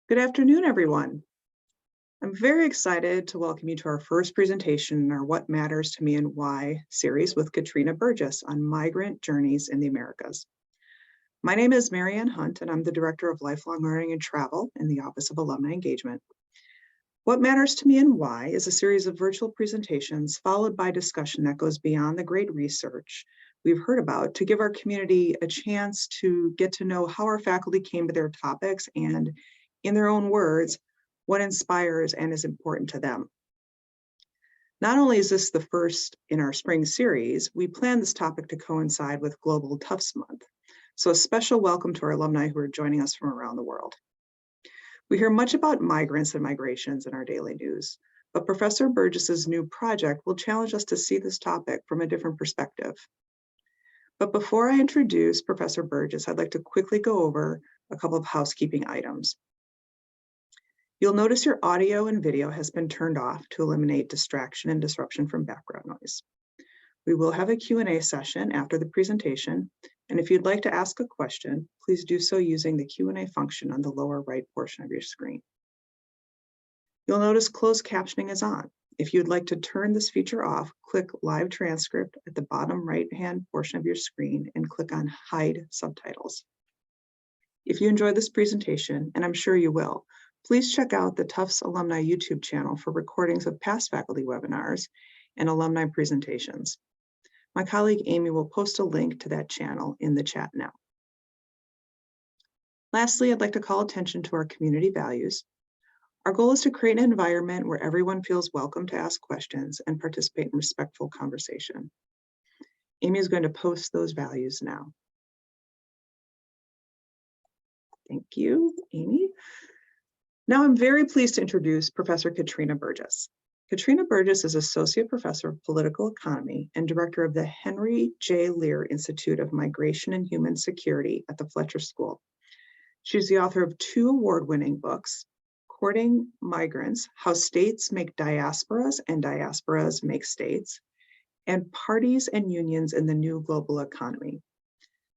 Good afternoon, everyone. I'm very excited to welcome you to our first presentation in our What Matters to Me and Why series with Katrina Burgess on migrant journeys in the Americas. My name is Marianne Hunt, and I'm the Director of Lifelong Learning and Travel in the Office of Alumni Engagement. What Matters to Me and Why is a series of virtual presentations followed by discussion that goes beyond the great research we've heard about to give our community a chance to get to know how our faculty came to their topics and, in their own words, what inspires and is important to them. Not only is this the first in our spring series, we plan this topic to coincide with Global Tufts Month. So a special welcome to our alumni who are joining us from around the world. We hear much about migrants and migrations in our daily news, but Professor Burgess's new project will challenge us to see this topic from a different perspective. But before I introduce Professor Burgess, I'd like to quickly go over a couple of housekeeping items. You'll notice your audio and video has been turned off to eliminate distraction and disruption from background noise. We will have a Q&A session after the presentation, and if you'd like to ask a question, please do so using the Q&A function on the lower right portion of your screen. You'll notice closed captioning is on. If you'd like to turn this feature off, click Live Transcript at the bottom right-hand portion of your screen and click on Hide Subtitles. If you enjoyed this presentation, and I'm sure you will, please check out the Tufts Alumni YouTube channel for recordings of past faculty webinars and alumni presentations. My colleague Amy will post a link to that channel in the chat now. Lastly, I'd like to call attention to our community values. Our goal is to create an environment where everyone feels welcome to ask questions and participate in respectful conversation. Amy is going to post those values now. Thank you, Amy. Now I'm very pleased to introduce Professor Katrina Burgess. Katrina Burgess is Associate Professor of Political Economy and Director of the Henry J. Lear Institute of Migration and Human Security at the Fletcher School. She's the author of 2 award-winning books, Courting Migrants, How States Make Diasporas and Diasporas Make States, and Parties and Unions in the New Global Economy.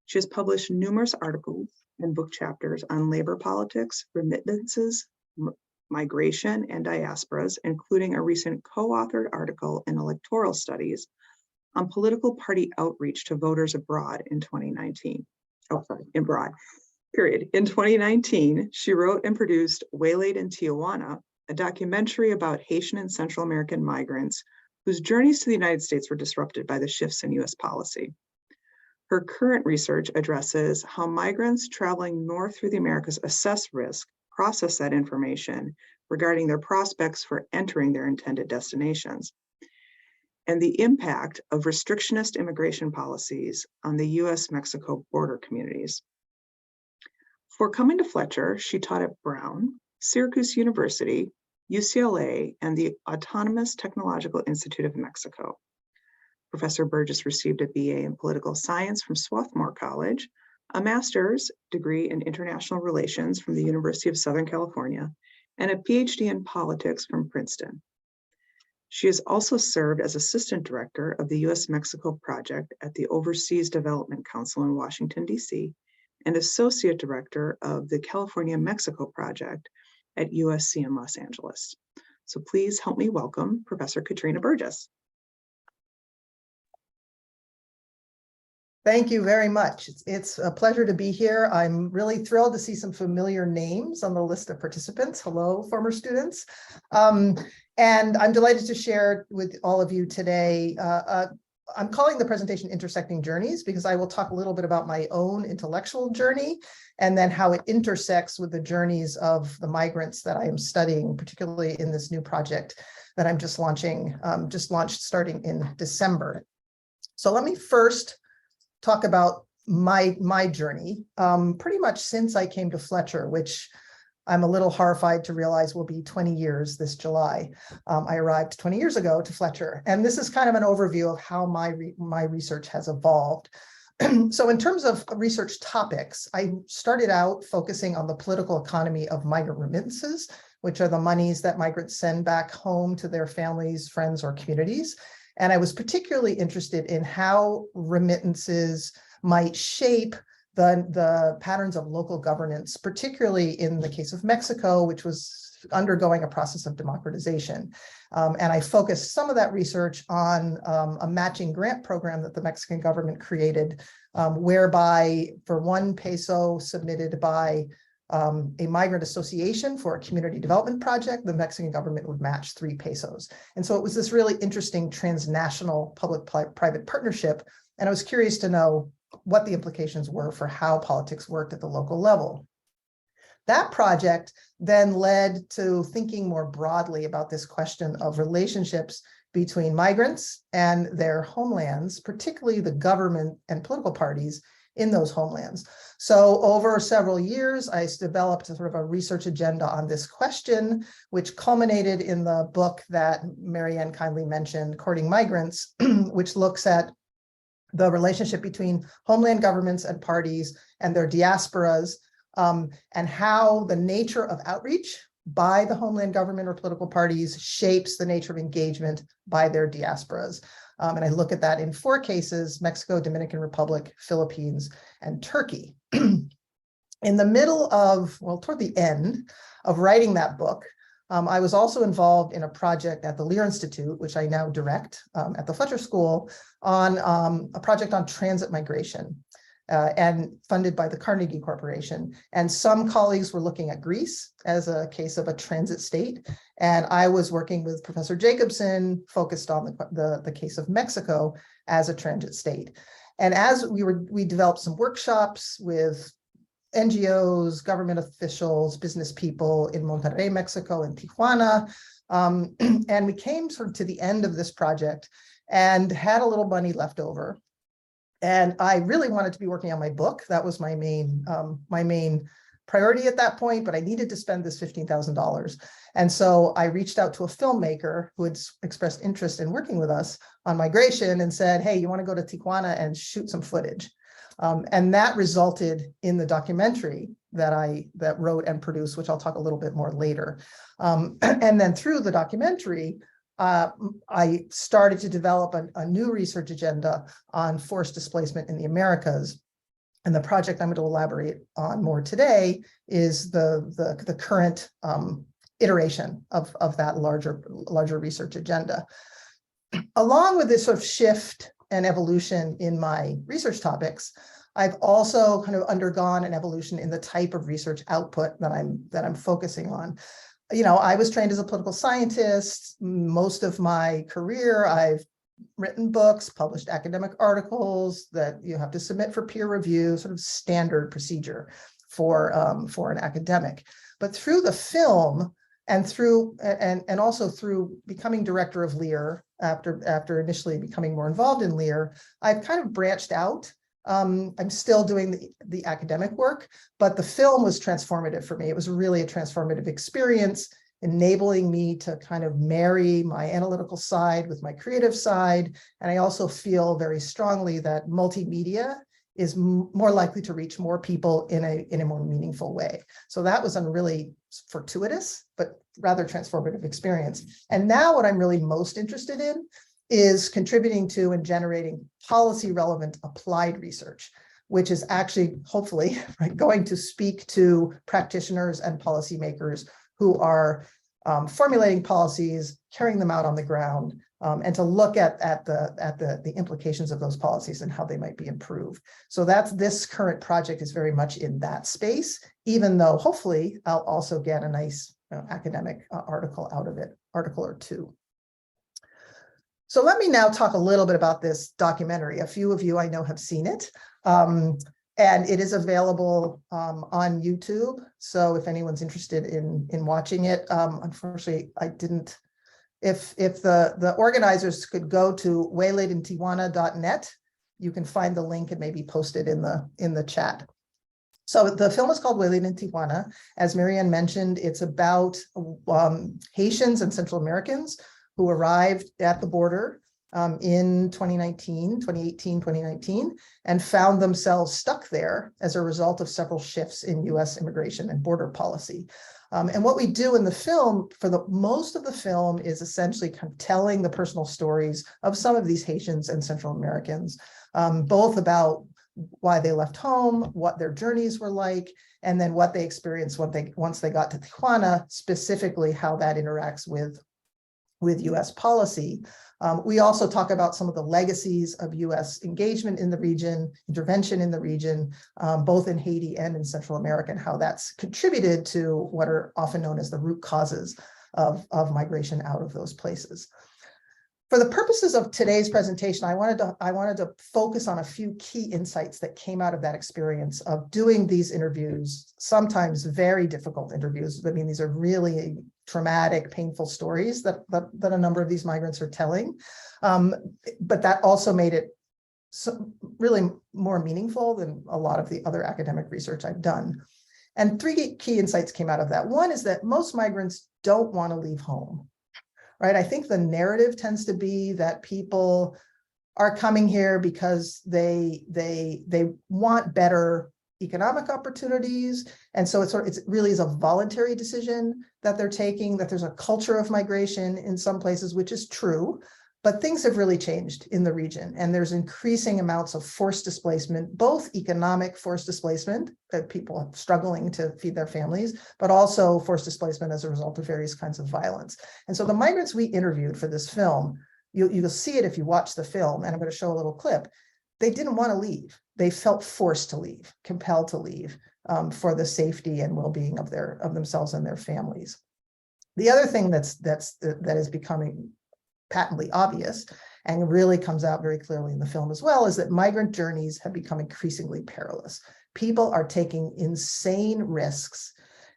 She has published numerous articles and book chapters on labor politics, remittances, migration, and diasporas, including a recent co-authored article in Electoral Studies on political party outreach to voters abroad in 2019. In 2019, she wrote and produced Waylaid in Tijuana, a documentary about Haitian and Central American migrants whose journeys to the United States were disrupted by the shifts in US policy. Her current research addresses how migrants traveling north through the Americas assess risk, process that information regarding their prospects for entering their intended destinations, and the impact of restrictionist immigration policies on the US-Mexico border communities. Before coming to Fletcher, she taught at Brown, Syracuse University, UCLA, and the Autonomous Technological Institute of Mexico. Professor Burgess received a BA in Political Science from Swarthmore College, a master's degree in International Relations from the University of Southern California, and a PhD in Politics from Princeton. She has also served as Assistant Director of the US-Mexico Project at the Overseas Development Council in Washington, D.C., and Associate Director of the California-Mexico Project at USC in Los Angeles. So please help me welcome Professor Katrina Burgess. Thank you very much. It's a pleasure to be here. I'm really thrilled to see some familiar names on the list of participants. Hello, former students. And I'm delighted to share with all of you today. I'm calling the presentation Intersecting Journeys because I will talk a little bit about my own intellectual journey and then how it intersects with the journeys of the migrants that I am studying, particularly in this new project that I'm just launched starting in December. So let me first talk about my journey, pretty much since I came to Fletcher, which I'm a little horrified to realize will be 20 years this July. I arrived 20 years ago to Fletcher, and this is kind of an overview of how my research has evolved. So in terms of research topics, I started out focusing on the political economy of migrant remittances, which are the monies that migrants send back home to their families, friends, or communities. And I was particularly interested in how remittances might shape the patterns of local governance, particularly in the case of Mexico, which was undergoing a process of democratization. And I focused some of that research on a matching grant program that the Mexican government created, whereby for 1 peso submitted by a migrant association for a community development project, the Mexican government would match 3 pesos. And so it was this really interesting transnational public-private partnership. And I was curious to know what the implications were for how politics worked at the local level. That project then led to thinking more broadly about this question of relationships between migrants and their homelands, particularly the government and political parties in those homelands. So over several years, I developed a sort of a research agenda on this question, which culminated in the book that Marianne kindly mentioned, Courting Migrants, which looks at the relationship between homeland governments and parties and their diasporas, and how the nature of outreach by the homeland government or political parties shapes the nature of engagement by their diasporas. And I look at that in 4 cases: Mexico, Dominican Republic, Philippines, and Turkey. In the middle of, well, toward the end of writing that book, I was also involved in a project at the Lear Institute, which I now direct at the Fletcher School, on a project on transit migration. And funded by the Carnegie Corporation. And some colleagues were looking at Greece as a case of a transit state. And I was working with Professor Jacobson, focused on the case of Mexico as a transit state. And as we developed some workshops with NGOs, government officials, business people in Monterrey, Mexico, and Tijuana. And we came sort of to the end of this project and had a little money left over. And I really wanted to be working on my book. That was my main priority at that point, but I needed to spend this $15,000. And so I reached out to a filmmaker who had expressed interest in working with us on migration and said, hey, you want to go to Tijuana and shoot some footage? And that resulted in the documentary that wrote and produced, which I'll talk a little bit more later. And then through the documentary, I started to develop a new research agenda on forced displacement in the Americas. And the project I'm going to elaborate on more today is the current iteration of that larger research agenda. Along with this sort of shift and evolution in my research topics, I've also kind of undergone an evolution in the type of research output that I'm focusing on. You know, I was trained as a political scientist. Most of my career, I've written books, published academic articles that you have to submit for peer review, sort of standard procedure for an academic. But through the film and also through becoming director of Lear, after initially becoming more involved in Lear, I've kind of branched out. I'm still doing the academic work, but the film was transformative for me. It was really a transformative experience, enabling me to kind of marry my analytical side with my creative side. And I also feel very strongly that multimedia is more likely to reach more people in a more meaningful way. So that was a really fortuitous, but rather transformative experience. And now what I'm really most interested in is contributing to and generating policy relevant applied research, which is actually hopefully going to speak to practitioners and policymakers who are formulating policies, carrying them out on the ground, and to look at the implications of those policies and how they might be improved. So this current project is very much in that space, even though hopefully I'll also get a nice academic article out of it, article or two. So let me now talk a little bit about this documentary. A few of you I know have seen it, and it is available on YouTube. So if anyone's interested in watching it, unfortunately I didn't. If the organizers could go to waylaidintijuana.net, you can find the link and maybe post it in the chat. So the film is called Waylaid in Tijuana. As Marianne mentioned, it's about Haitians and Central Americans who arrived at the border in 2018, 2019, and found themselves stuck there as a result of several shifts in US immigration and border policy. And what we do in the film, for the most of the film, is essentially kind of telling the personal stories of some of these Haitians and Central Americans, both about why they left home, what their journeys were like, and then what they experienced once they got to Tijuana, specifically how that interacts with US policy. We also talk about some of the legacies of US engagement in the region, intervention in the region, both in Haiti and in Central America, and how that's contributed to what are often known as the root causes of migration out of those places. For the purposes of today's presentation, I wanted to focus on a few key insights that came out of that experience of doing these interviews, sometimes very difficult interviews. I mean, these are really traumatic, painful stories that a number of these migrants are telling. But that also made it really more meaningful than a lot of the other academic research I've done. And three key insights came out of that. One is that most migrants don't want to leave home. Right? I think the narrative tends to be that people are coming here because they want better economic opportunities. And so it really is a voluntary decision that they're taking, that there's a culture of migration in some places, which is true. But things have really changed in the region, and there's increasing amounts of forced displacement, both economic forced displacement, that people struggling to feed their families, but also forced displacement as a result of various kinds of violence. And so the migrants we interviewed for this film, you'll see it if you watch the film, and I'm going to show a little clip, they didn't want to leave. They felt forced to leave, compelled to leave for the safety and well-being of themselves and their families. The other thing that is becoming patently obvious and really comes out very clearly in the film as well is that migrant journeys have become increasingly perilous. People are taking insane risks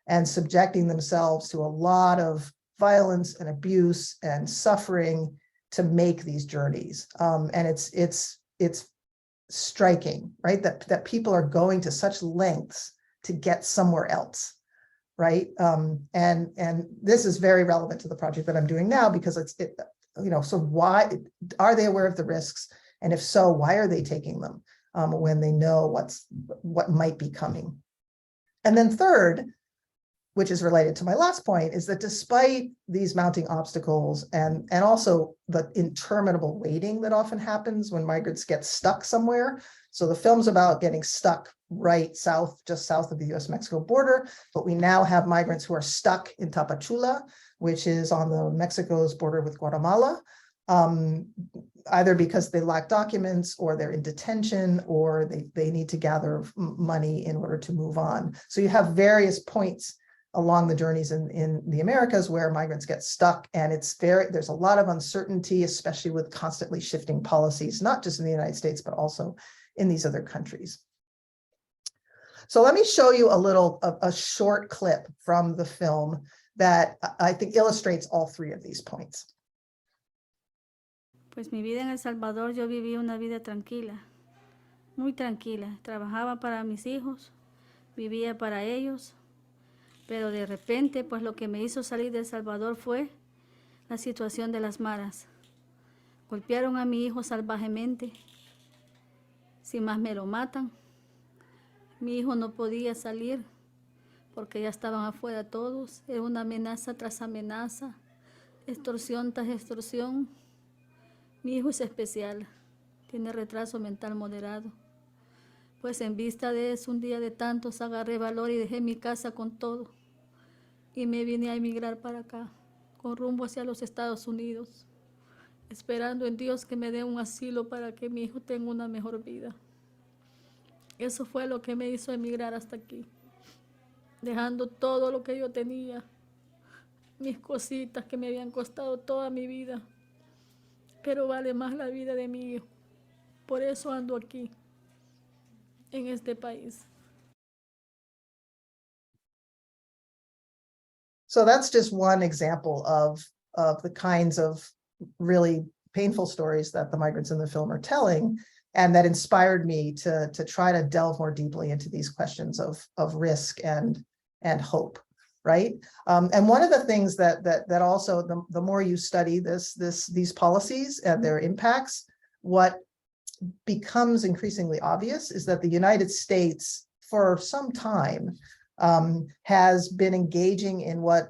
and subjecting themselves to a lot of violence and abuse and suffering to make these journeys. And it's striking, right? That people are going to such lengths to get somewhere else. Right. And this is very relevant to the project that I'm doing now, because so why are they aware of the risks? And if so, why are they taking them when they know what might be coming? And then third, which is related to my last point, is that despite these mounting obstacles and also the interminable waiting that often happens when migrants get stuck somewhere. So the film's about getting stuck right just south of the US-Mexico border, but we now have migrants who are stuck in Tapachula, which is on the Mexico's border with Guatemala, either because they lack documents or they're in detention or they need to gather money in order to move on. So you have various points along the journeys in the Americas where migrants get stuck, and there's a lot of uncertainty, especially with constantly shifting policies, not just in the United States, but also in these other countries. So let me show you a short clip from the film that I think illustrates all three of these points. Pues mi vida en El Salvador, yo viví una vida tranquila, muy tranquila. Trabajaba para mis hijos, vivía para ellos, pero de repente, pues lo que me hizo salir de El Salvador fue la situación de las maras. Golpearon a mi hijo salvajemente, sin más me lo matan. Mi hijo no podía salir porque ya estaban afuera todos. Era una amenaza tras amenaza, extorsión tras extorsión. Mi hijo es especial, tiene retraso mental moderado. Pues en vista de eso, un día de tantos agarré valor y dejé mi casa con todo. Y me vine a emigrar para acá, con rumbo hacia los Estados Unidos, esperando en Dios que me dé un asilo para que mi hijo tenga una mejor vida. Eso fue lo que me hizo emigrar hasta aquí, dejando todo lo que yo tenía, mis cositas que me habían costado toda mi vida. Pero vale más la vida de mi hijo. Por eso ando aquí, en este país. So that's just one example of the kinds of really painful stories that the migrants in the film are telling, and that inspired me to try to delve more deeply into these questions of risk and hope, right? And one of the things that also, the more you study these policies and their impacts, what becomes increasingly obvious is that the United States, for some time, has been engaging in what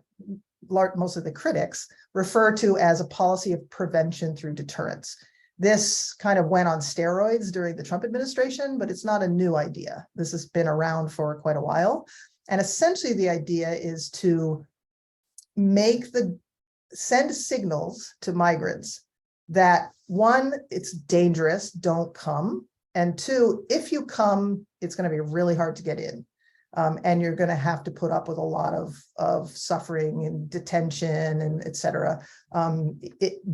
most of the critics refer to as a policy of prevention through deterrence. This kind of went on steroids during the Trump administration, but it's not a new idea. This has been around for quite a while. And essentially the idea is to send signals to migrants that, one, it's dangerous, don't come. And two, if you come, it's going to be really hard to get in. And you're going to have to put up with a lot of suffering and detention and et cetera,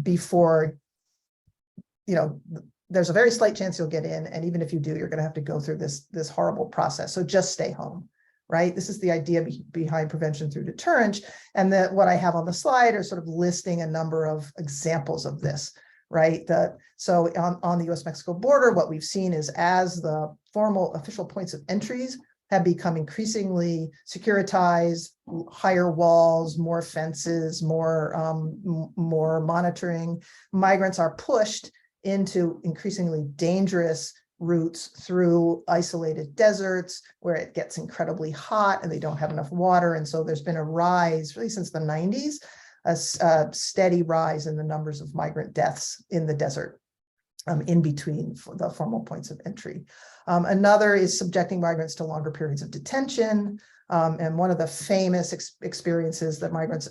before, there's a very slight chance you'll get in. And even if you do, you're going to have to go through this horrible process. So just stay home, right? This is the idea behind prevention through deterrence. And what I have on the slide are sort of listing a number of examples of this, right? So on the US-Mexico border, what we've seen is as the formal official points of entries have become increasingly securitized, higher walls, more fences, more monitoring, migrants are pushed into increasingly dangerous routes through isolated deserts where it gets incredibly hot and they don't have enough water. And so there's been a rise, really since the 90s, a steady rise in the numbers of migrant deaths in the desert, in between the formal points of entry. Another is subjecting migrants to longer periods of detention. And one of the famous experiences that migrants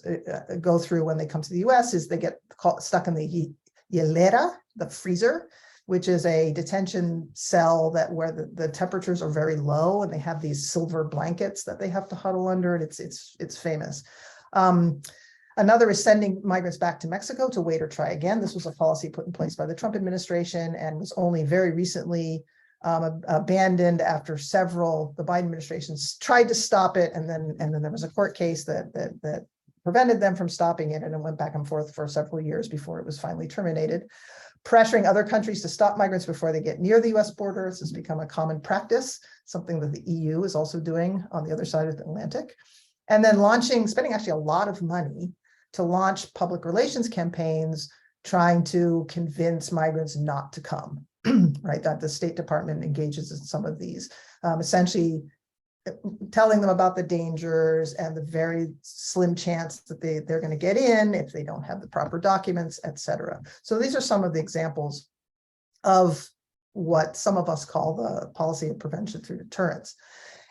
go through when they come to the US is they get stuck in the hielera, the freezer, which is a detention cell where the temperatures are very low and they have these silver blankets that they have to huddle under, and it's famous. Another is sending migrants back to Mexico to wait or try again. This was a policy put in place by the Trump administration and was only very recently abandoned after the Biden administrations tried to stop it, and then there was a court case that prevented them from stopping it, and it went back and forth for several years before it was finally terminated. Pressuring other countries to stop migrants before they get near the US border. This has become a common practice, something that the EU is also doing on the other side of the Atlantic. And then spending actually a lot of money to launch public relations campaigns trying to convince migrants not to come, right? That the State Department engages in some of these, essentially telling them about the dangers and the very slim chance that they're going to get in if they don't have the proper documents, et cetera. So these are some of the examples of what some of us call the policy of prevention through deterrence.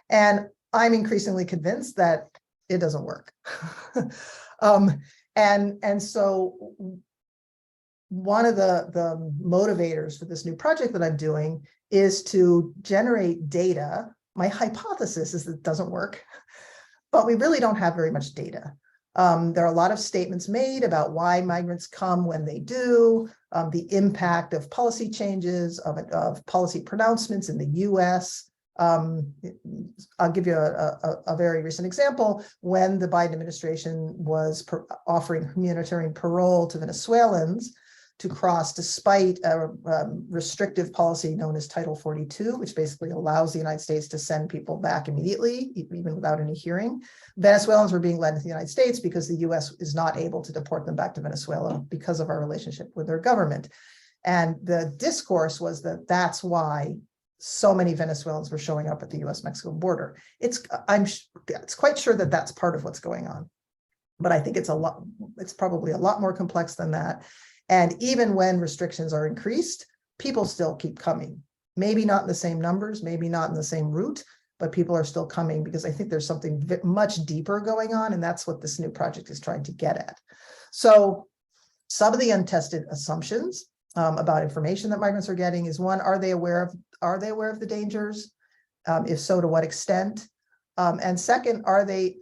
And I'm increasingly convinced that it doesn't work. And so one of the motivators for this new project that I'm doing is to generate data. My hypothesis is that it doesn't work, but we really don't have very much data. There are a lot of statements made about why migrants come when they do, the impact of policy changes, of policy pronouncements in the US. I'll give you a very recent example. When the Biden administration was offering humanitarian parole to Venezuelans to cross despite a restrictive policy known as Title 42, which basically allows the United States to send people back immediately, even without any hearing. Venezuelans were being led into the United States because the US is not able to deport them back to Venezuela because of our relationship with their government. And the discourse was that that's why so many Venezuelans were showing up at the US-Mexico border. It's quite sure that that's part of what's going on, but I think it's probably a lot more complex than that. And even when restrictions are increased, people still keep coming. Maybe not in the same numbers, maybe not in the same route, but people are still coming because I think there's something much deeper going on, and that's what this new project is trying to get at. So some of the untested assumptions about information that migrants are getting is, one, are they aware of the dangers? If so, to what extent? And second, are they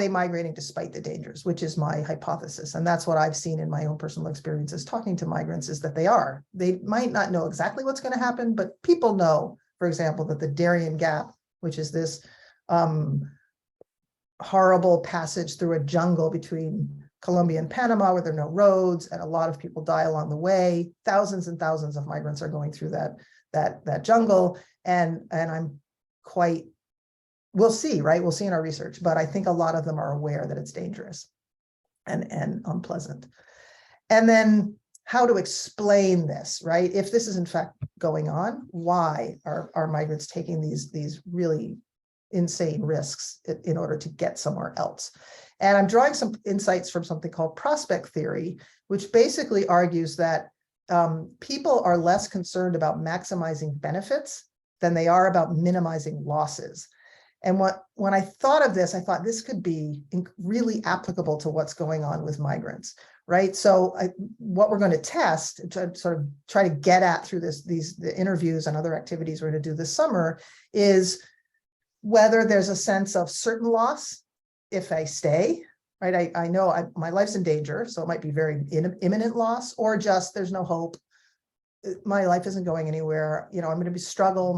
migrating despite the dangers, which is my hypothesis. And that's what I've seen in my own personal experiences talking to migrants, is that they might not know exactly what's going to happen, but people know, for example, that the Darien Gap, which is this horrible passage through a jungle between Colombia and Panama, where there are no roads and a lot of people die along the way. Thousands and thousands of migrants are going through that jungle. And I'm quite, we'll see, right? We'll see in our research, but I think a lot of them are aware that it's dangerous and unpleasant. And then how to explain this, right? If this is in fact going on, why are migrants taking these really insane risks in order to get somewhere else? And I'm drawing some insights from something called prospect theory, which basically argues that people are less concerned about maximizing benefits than they are about minimizing losses. And when I thought of this, I thought this could be really applicable to what's going on with migrants, right? So what we're going to test, to sort of try to get at through the interviews and other activities we're going to do this summer, is whether there's a sense of certain loss if I stay, right? I know my life's in danger, so it might be very imminent loss, or just there's no hope. My life isn't going anywhere. I'm going to struggle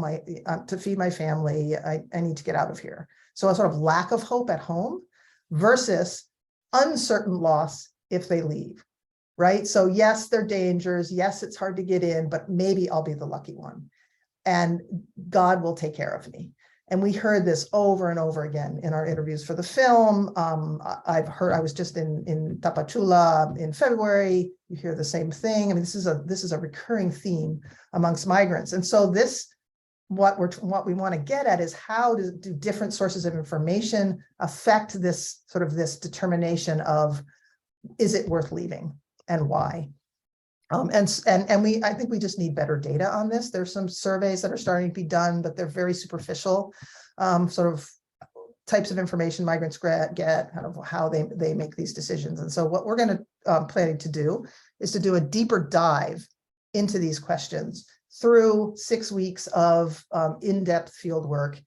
to feed my family. I need to get out of here. So a sort of lack of hope at home versus uncertain loss if they leave, right? So yes, there are dangers. Yes, it's hard to get in, but maybe I'll be the lucky one and God will take care of me. And we heard this over and over again in our interviews for the film. I was just in Tapachula in February. You hear the same thing. I mean, this is a recurring theme amongst migrants. And so what we want to get at is how do different sources of information affect this determination of, is it worth leaving and why? I think we just need better data on this. There's some surveys that are starting to be done, but they're very superficial, sort of types of information migrants get, kind of how they make these decisions. And so what we're going to planning to do is to do a deeper dive into these questions through 6 weeks of in-depth field work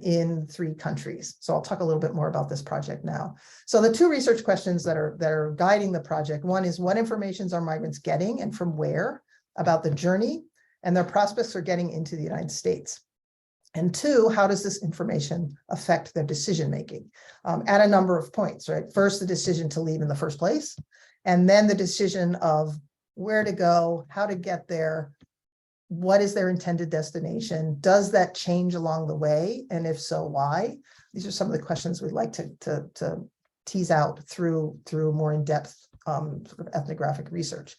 in 3 countries. So I'll talk a little bit more about this project now. So the 2 research questions that are guiding the project, one is, what information are migrants getting and from where about the journey and their prospects for getting into the United States? And 2, how does this information affect their decision-making at a number of points, right? First, the decision to leave in the first place, and then the decision of where to go, how to get there, what is their intended destination? Does that change along the way? And if so, why? These are some of the questions we'd like to tease out through more in-depth sort of ethnographic research.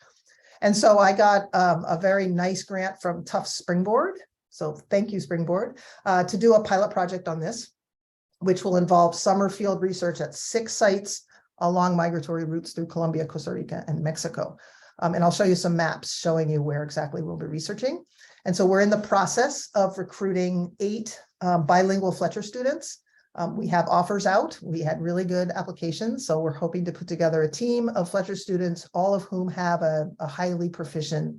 And so I got a very nice grant from Tufts Springboard. So thank you, Springboard, to do a pilot project on this, which will involve summer field research at 6 sites along migratory routes through Colombia, Costa Rica, and Mexico. And I'll show you some maps showing you where exactly we'll be researching. And so we're in the process of recruiting 8 bilingual Fletcher students. We have offers out. We had really good applications. So we're hoping to put together a team of Fletcher students, all of whom have a highly proficient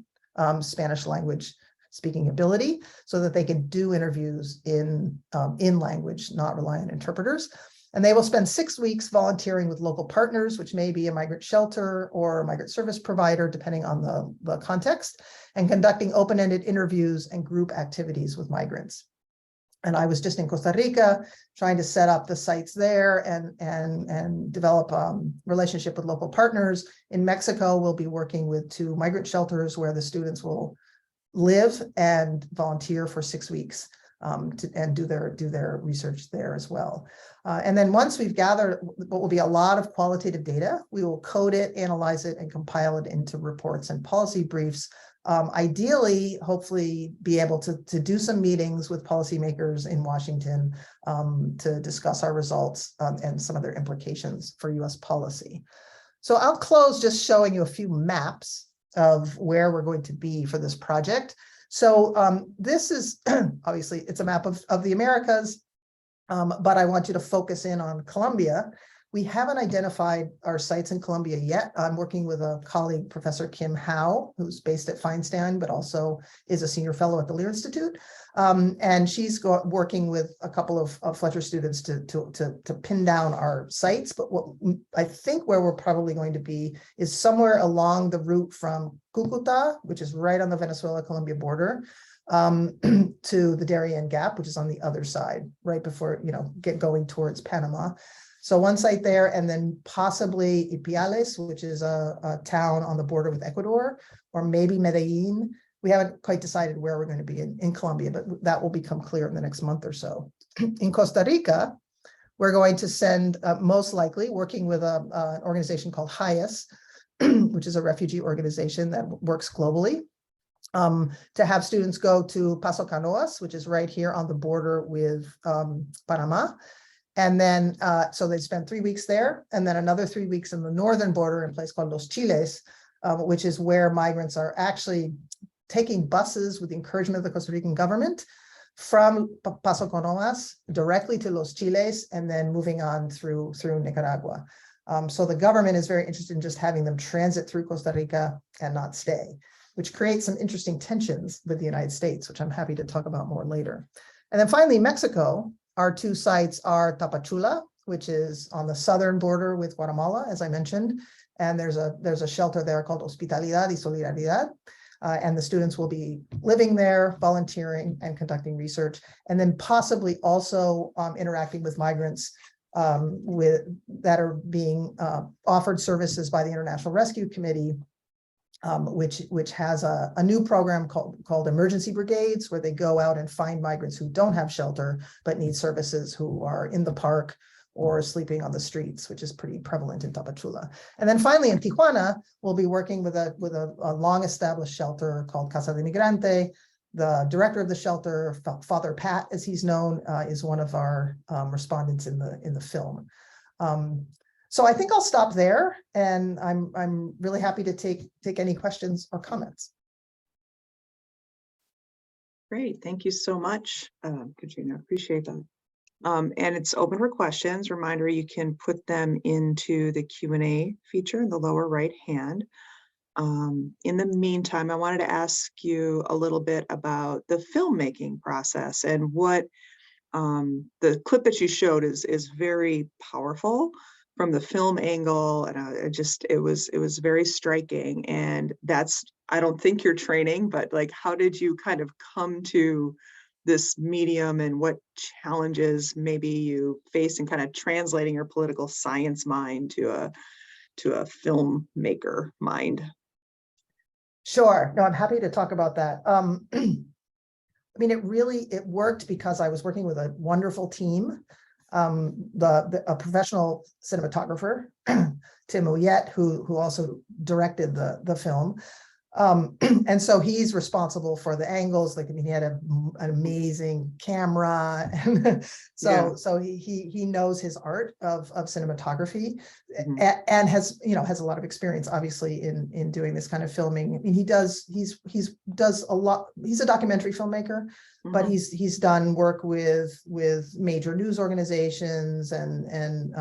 Spanish language speaking ability, so that they can do interviews in language, not rely on interpreters. And they will spend 6 weeks volunteering with local partners, which may be a migrant shelter or a migrant service provider, depending on the context, and conducting open-ended interviews and group activities with migrants. And I was just in Costa Rica trying to set up the sites there and develop a relationship with local partners. In Mexico, we'll be working with 2 migrant shelters where the students will live and volunteer for 6 weeks. And do their research there as well. And then once we've gathered what will be a lot of qualitative data, we will code it, analyze it, and compile it into reports and policy briefs. Ideally, hopefully be able to do some meetings with policymakers in Washington to discuss our results and some of their implications for US policy. So I'll close just showing you a few maps of where we're going to be for this project. So this is, obviously, it's a map of the Americas, but I want you to focus in on Colombia. We haven't identified our sites in Colombia yet. I'm working with a colleague, Professor Kim Howe, who's based at Feinstein, but also is a senior fellow at the Lear Institute. And she's working with a couple of Fletcher students to pin down our sites. But what I think where we're probably going to be is somewhere along the route from Cucuta, which is right on the Venezuela-Colombia border, to the Darien Gap, which is on the other side, right before, get going towards Panama. So one site there, and then possibly Ipiales, which is a town on the border with Ecuador, or maybe Medellin. We haven't quite decided where we're going to be in Colombia, but that will become clear in the next month or so. In Costa Rica, we're going to send, most likely, working with an organization called HIAS, which is a refugee organization that works globally, to have students go to Paso Canoas, which is right here on the border with Panama. And then, so they spend 3 weeks there, and then another 3 weeks in the northern border in a place called Los Chiles, which is where migrants are actually taking buses with the encouragement of the Costa Rican government from Paso Canoas directly to Los Chiles and then moving on through Nicaragua. So the government is very interested in just having them transit through Costa Rica and not stay, which creates some interesting tensions with the United States, which I'm happy to talk about more later. And then finally, Mexico, our two sites are Tapachula, which is on the southern border with Guatemala, as I mentioned, and there's a shelter there called Hospitalidad y Solidaridad. And the students will be living there, volunteering and conducting research, and then possibly also interacting with migrants that are being offered services by the International Rescue Committee, which has a new program called Emergency Brigades, where they go out and find migrants who don't have shelter but need services, who are in the park or sleeping on the streets, which is pretty prevalent in Tapachula. And then finally in Tijuana, we'll be working with a long-established shelter called Casa de Migrante. The director of the shelter, Father Pat, as he's known, is one of our respondents in the film. So I think I'll stop there, and I'm really happy to take any questions or comments. Great, thank you so much, Katrina. Appreciate that. And it's open for questions. Reminder, you can put them into the Q&A feature in the lower right hand. In the meantime, I wanted to ask you a little bit about the filmmaking process, and what the clip that you showed is very powerful from the film angle, and it was very striking. And that's, I don't think you're training, but like, how did you kind of come to this medium, and what challenges maybe you face in kind of translating your political science mind to a filmmaker mind? Sure. No, I'm happy to talk about that. I mean, it worked because I was working with a wonderful team, a professional cinematographer, Tim Ouellette, who also directed the film. And so he's responsible for the angles. Like, I mean, he had an amazing camera, and so he knows his art of cinematography, and has a lot of experience, obviously, in doing this kind of filming. I mean, he does a lot. He's a documentary filmmaker, but he's done work with major news organizations and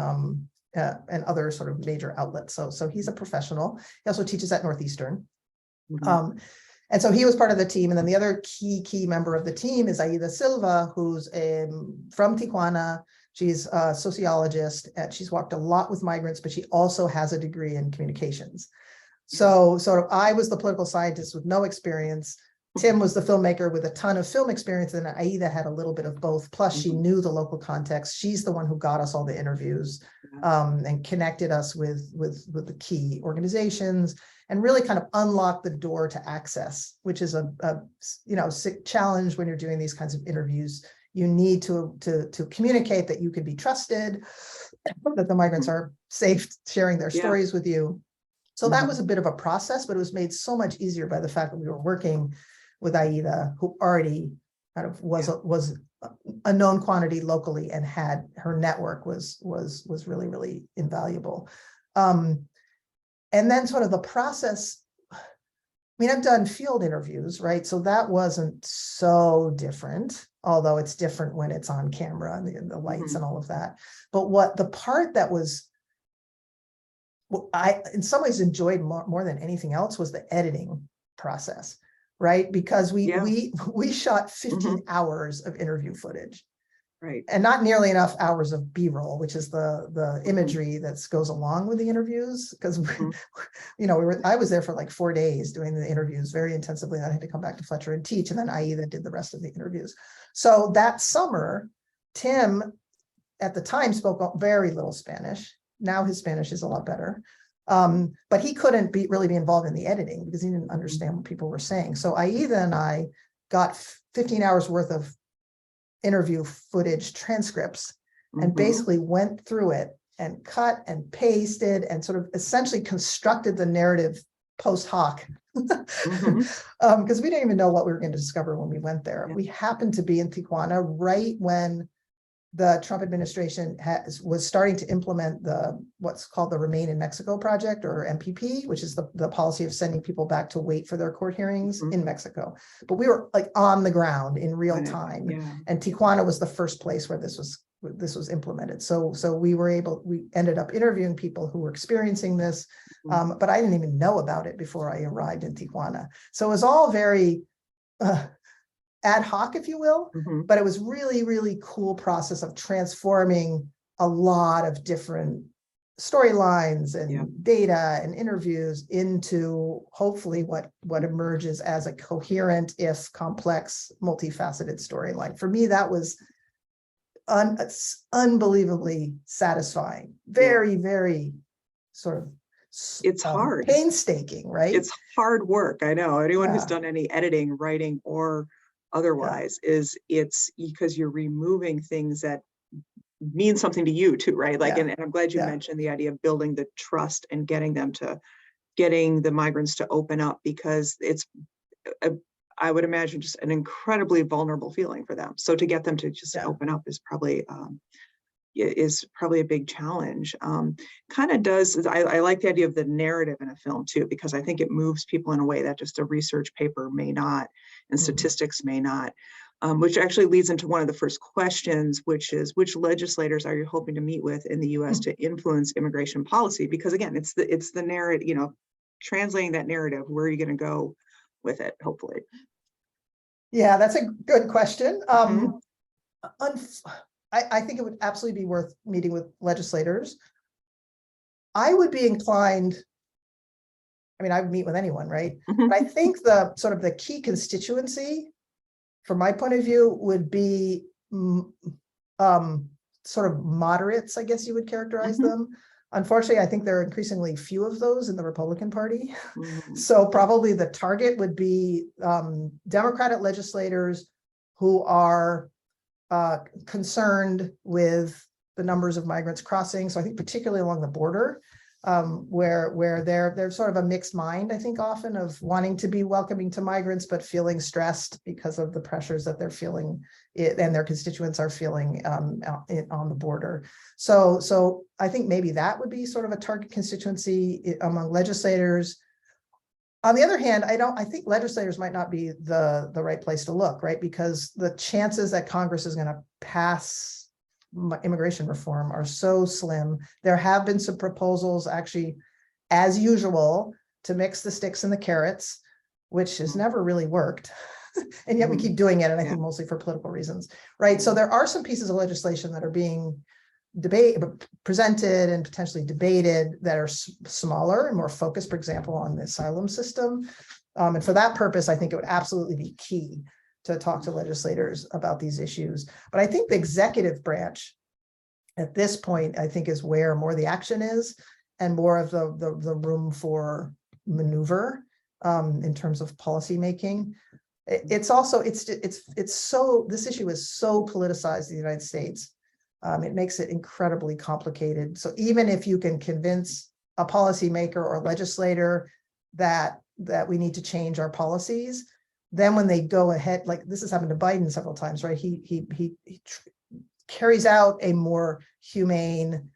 other sort of major outlets. So he's a professional. He also teaches at Northeastern. And so he was part of the team. And then the other key member of the team is Aida Silva, who's from Tijuana. She's a sociologist, and she's worked a lot with migrants, but she also has a degree in communications. So sort of I was the political scientist with no experience. Tim was the filmmaker with a ton of film experience, and Aida had a little bit of both. Plus, she knew the local context. She's the one who got us all the interviews, and connected us with the key organizations, and really kind of unlocked the door to access, which is a challenge when you're doing these kinds of interviews. You need to communicate that you can be trusted, that the migrants are safe sharing their stories with you. So that was a bit of a process, but it was made so much easier by the fact that we were working with Aida, who already kind of was a known quantity locally, and had her network was really, really invaluable. And then sort of the process, I mean, I've done field interviews, right? So that wasn't so different, although it's different when it's on camera and the lights and all of that. But the part that was, I in some ways enjoyed more than anything else, was the editing process, right? Because we shot 15 hours of interview footage. Right. And not nearly enough hours of B-roll, which is the imagery that goes along with the interviews. Because, I was there for like 4 days doing the interviews very intensively. And I had to come back to Fletcher and teach. And then Aida did the rest of the interviews. So that summer, Tim at the time spoke very little Spanish. Now his Spanish is a lot better. But he couldn't really be involved in the editing because he didn't understand what people were saying. So Aida and I got 15 hours worth of interview footage transcripts, and basically went through it and cut and pasted and sort of essentially constructed the narrative post hoc, because we didn't even know what we were going to discover when we went there. We happened to be in Tijuana right when the Trump administration was starting to implement what's called the Remain in Mexico project, or MPP, which is the policy of sending people back to wait for their court hearings in Mexico. But we were like on the ground in real time, and Tijuana was the first place where this was implemented. So we ended up interviewing people who were experiencing this, but I didn't even know about it before I arrived in Tijuana. So it was all very ad hoc, if you will, but it was really, really cool process of transforming a lot of different storylines and data and interviews into hopefully what emerges as a coherent, if complex, multifaceted storyline. For me, that was unbelievably satisfying. Very, very sort of it's hard, painstaking, right? It's hard work. I know anyone who's done any editing, writing, or otherwise it's because you're removing things that mean something to you too, right? Like, and I'm glad you mentioned the idea of building the trust and getting the migrants to open up, because it's I would imagine just an incredibly vulnerable feeling for them. So to get them to just open up is probably a big challenge. Kind of does, I like the idea of the narrative in a film too, because I think it moves people in a way that just a research paper may not, and statistics may not, which actually leads into one of the first questions, which is, which legislators are you hoping to meet with in the US to influence immigration policy? Because again, it's the narrative, translating that narrative, where are you going to go with it, hopefully? Yeah, that's a good question. I think it would absolutely be worth meeting with legislators. I would be inclined, I would meet with anyone, right? But I think the sort of the key constituency, from my point of view, would be sort of moderates, I guess you would characterize them. Unfortunately, I think there are increasingly few of those in the Republican Party. So probably the target would be Democratic legislators who are concerned with the numbers of migrants crossing. So I think particularly along the border, where they're sort of a mixed mind, I think, often of wanting to be welcoming to migrants, but feeling stressed because of the pressures that they're feeling and their constituents are feeling on the border. So I think maybe that would be sort of a target constituency among legislators. On the other hand, I think legislators might not be the right place to look, right? Because the chances that Congress is going to pass immigration reform are so slim. There have been some proposals, actually, as usual, to mix the sticks and the carrots, which has never really worked. And yet we keep doing it, and I think mostly for political reasons, right? So there are some pieces of legislation that are being presented and potentially debated that are smaller and more focused, for example, on the asylum system. And for that purpose, I think it would absolutely be key to talk to legislators about these issues. But I think the executive branch at this point, I think, is where more the action is and more of the room for maneuver in terms of policy making. It's also, this issue is so politicized in the United States. It makes it incredibly complicated. So even if you can convince a policymaker or legislator that we need to change our policies, then when they go ahead, like this has happened to Biden several times, right? He carries out a more humane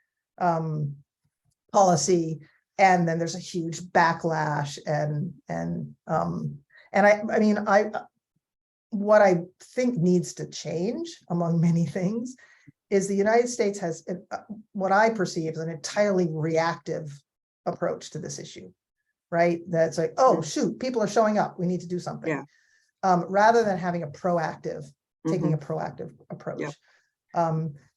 policy, and then there's a huge backlash. What I think needs to change, among many things, is the United States has what I perceive as an entirely reactive approach to this issue, right? That's like, oh, shoot, people are showing up, we need to do something. Rather than having taking a proactive approach.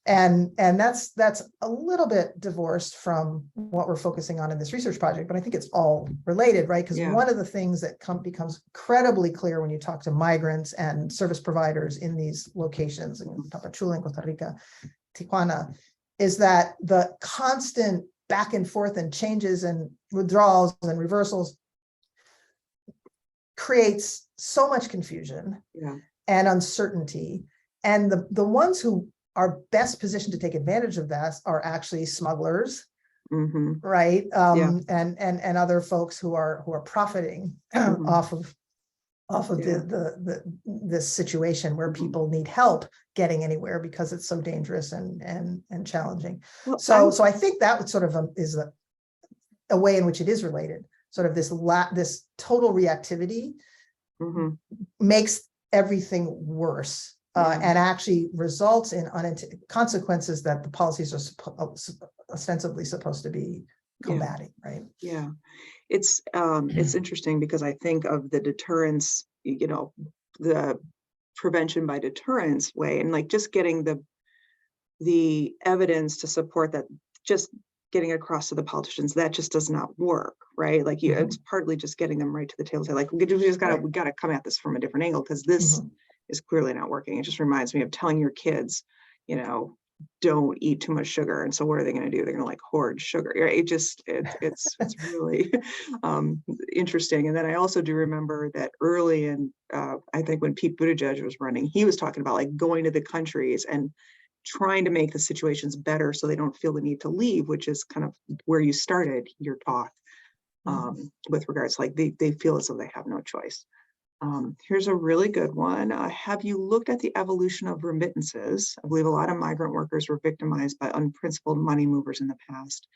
And that's a little bit divorced from what we're focusing on in this research project, but I think it's all related, right? Because one of the things that becomes incredibly clear when you talk to migrants and service providers in these locations, in Tapachula, in Costa Rica, Tijuana, is that the constant back and forth and changes and withdrawals and reversals creates so much confusion and uncertainty. And the ones who are best positioned to take advantage of that are actually smugglers, right? And other folks who are profiting off of off of Yeah. this situation where people need help getting anywhere because it's so dangerous and challenging. Well, So I think that would sort of is a way in which it is related. Sort of this total reactivity Mhm. makes everything worse, Yeah. and actually results in consequences that the policies are ostensibly supposed to be combating, right? Yeah. It's interesting because I think of the deterrence, the prevention by deterrence way, and like just getting the evidence to support that, just getting it across to the politicians, that just does not work, right? Like it's partly just getting them right to the table, say like, we gotta come at this from a different angle, because this is clearly not working. It just reminds me of telling your kids, don't eat too much sugar. And so what are they going to do? They're going to like hoard sugar. Right? It's really interesting. And then I also do remember that early in, I think when Pete Buttigieg was running, he was talking about like going to the countries and trying to make the situations better so they don't feel the need to leave, which is kind of where you started your talk, with regards to like they feel as though they have no choice. Here's a really good one. Have you looked at the evolution of remittances? I believe a lot of migrant workers were victimized by unprincipled money movers in the past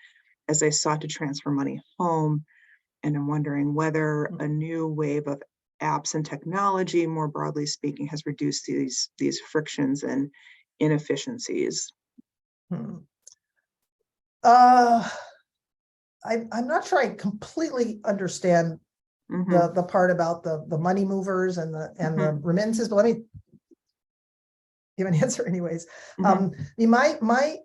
as they sought to transfer money home. And I'm wondering whether a new wave of apps and technology, more broadly speaking, has reduced these frictions and inefficiencies. I'm not sure I completely understand the part about the money movers and the remittances, but let me give an answer anyways. My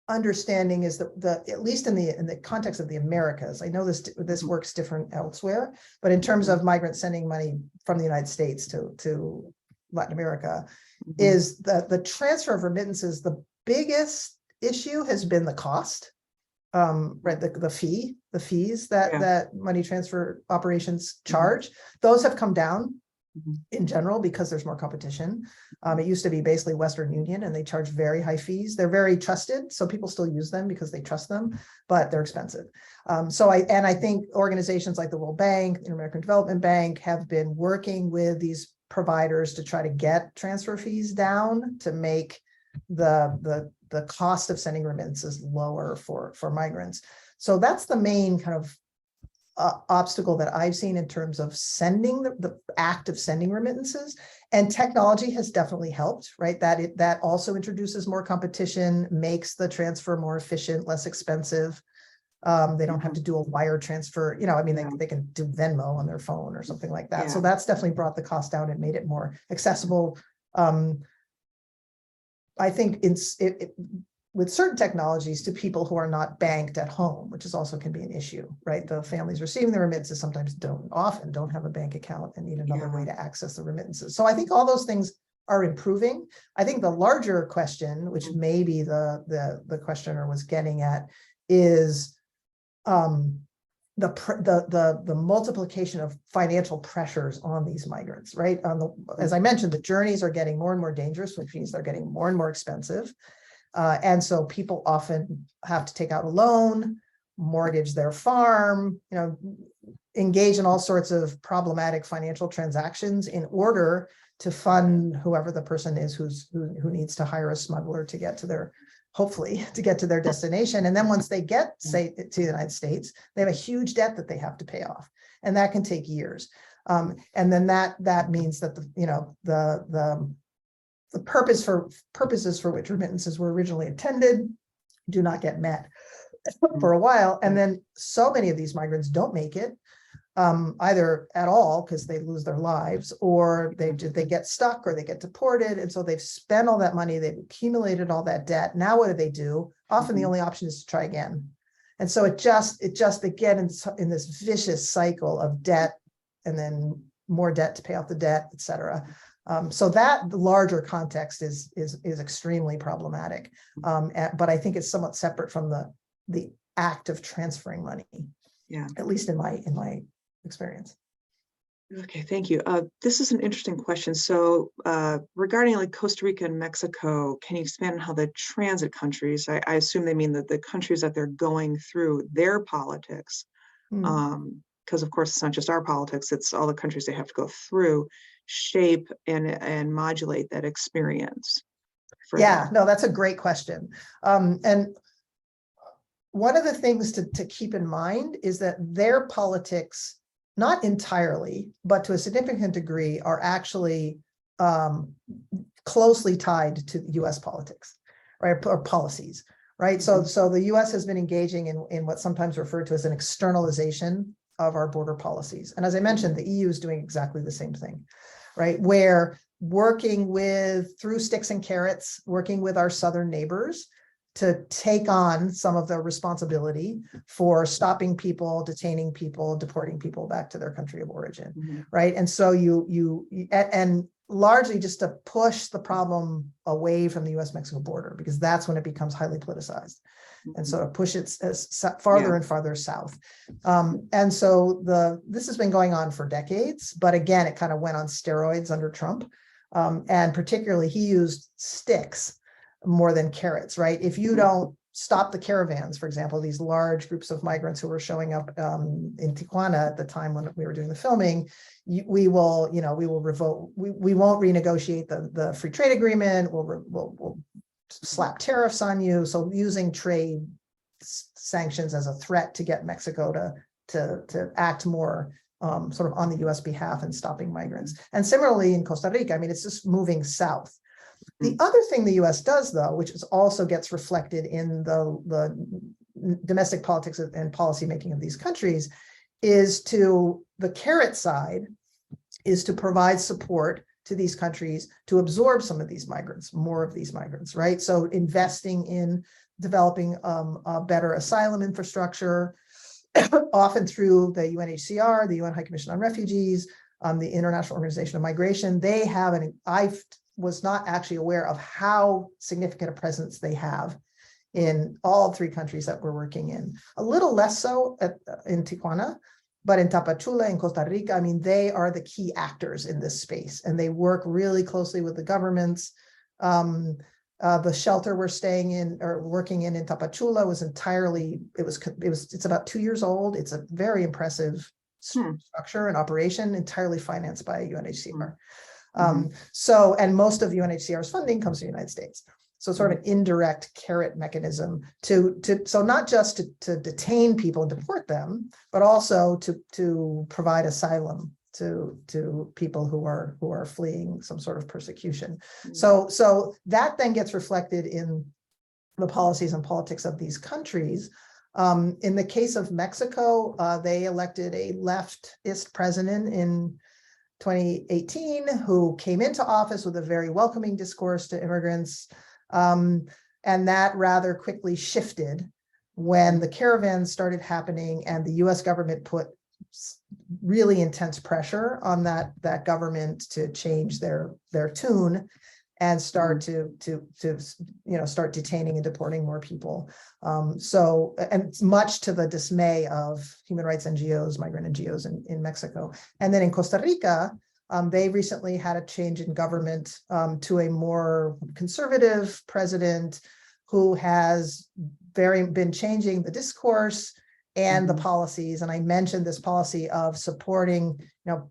understanding is that at least in the context of the Americas, I know this works different elsewhere, but in terms of migrants sending money from the United States to Latin America, is the transfer of remittances, the biggest issue has been the cost. Right, the fees that money transfer operations charge, those have come down in general because there's more competition. It used to be basically Western Union, and they charge very high fees. They're very trusted, so people still use them because they trust them, but they're expensive. I think organizations like the World Bank, the American Development Bank, have been working with these providers to try to get transfer fees down to make the cost of sending remittances lower for migrants. So that's the main kind of obstacle that I've seen in terms of sending the act of sending remittances. And technology has definitely helped, right? That also introduces more competition, makes the transfer more efficient, less expensive. They don't have to do a wire transfer. They can do Venmo on their phone or something like that. So that's definitely brought the cost down and made it more accessible. I think with certain technologies to people who are not banked at home, which is also can be an issue, right? The families receiving the remittances sometimes often don't have a bank account and need another way to access the remittances. So I think all those things are improving. I think the larger question, which maybe the questioner was getting at, is the multiplication of financial pressures on these migrants, right? As I mentioned, the journeys are getting more and more dangerous, which means they're getting more and more expensive. And so people often have to take out a loan, mortgage their farm, engage in all sorts of problematic financial transactions in order to fund whoever the person is who needs to hire a smuggler to get to their, hopefully to get to their destination. And then once they get, say, to the United States, they have a huge debt that they have to pay off. And that can take years. And then that means that the purposes for which remittances were originally intended do not get met for a while. And then so many of these migrants don't make it either at all because they lose their lives, or they get stuck, or they get deported. And so they've spent all that money, they've accumulated all that debt. Now what do? Often the only option is to try again. And so it just again in this vicious cycle of debt, and then more debt to pay off the debt, et cetera. So that larger context is extremely problematic. But I think it's somewhat separate from the act of transferring money. Yeah. At least in my experience. Okay, thank you. This is an interesting question. So regarding like Costa Rica and Mexico, can you expand on how the transit countries, I assume they mean that the countries that they're going through, their politics because of course it's not just our politics, it's all the countries they have to go through, shape and modulate that experience for Yeah, them? no, that's a great question. And one of the things to keep in mind is that their politics, not entirely, but to a significant degree, are actually closely tied to US politics, right, or policies, right? So the US has been engaging in what's sometimes referred to as an externalization of our border policies. And as I mentioned, the EU is doing exactly the same thing, right? Where working with, through sticks and carrots, working with our southern neighbors to take on some of the responsibility for stopping people, detaining people, deporting people back to their country of origin, right? And so and largely just to push the problem away from the US-Mexico border, because that's when it becomes highly politicized. And so to push it as farther and farther south. And so this has been going on for decades, but again, it kind of went on steroids under Trump. And particularly he used sticks more than carrots, right? If you don't stop the caravans, for example, these large groups of migrants who were showing up in Tijuana at the time when we were doing the filming, we will revoke, we won't renegotiate the free trade agreement, we'll slap tariffs on you. So using trade sanctions as a threat to get Mexico to act more sort of on the US behalf and stopping migrants. And similarly in Costa Rica, I mean, it's just moving south. The other thing the US does, though, which also gets reflected in the domestic politics and policy making of these countries, is the carrot side is to provide support to these countries to absorb some of these migrants, more of these migrants, right? So investing in developing a better asylum infrastructure, often through the UNHCR, the UN High Commission on Refugees, the International Organization of Migration. They have I was not actually aware of how significant a presence they have in all three countries that we're working in. A little less so in Tijuana, but in Tapachula, in Costa Rica, I mean, they are the key actors in this space, and they work really closely with the governments. The shelter we're staying in or working in Tapachula was entirely, it's about 2 years old. It's a very impressive structure and operation, entirely financed by UNHCR. So, and most of UNHCR's funding comes from the United States. So sort of an indirect carrot mechanism so not just to detain people and deport them, but also to provide asylum to people who are fleeing some sort of persecution. So that then gets reflected in the policies and politics of these countries. In the case of Mexico, they elected a leftist president in 2018 who came into office with a very welcoming discourse to immigrants. And that rather quickly shifted when the caravans started happening and the US government put really intense pressure on that government to change their tune and start to start detaining and deporting more people. So, and much to the dismay of human rights NGOs, migrant NGOs in Mexico. And then in Costa Rica, they recently had a change in government to a more conservative president who has been changing the discourse and the policies. And I mentioned this policy of supporting,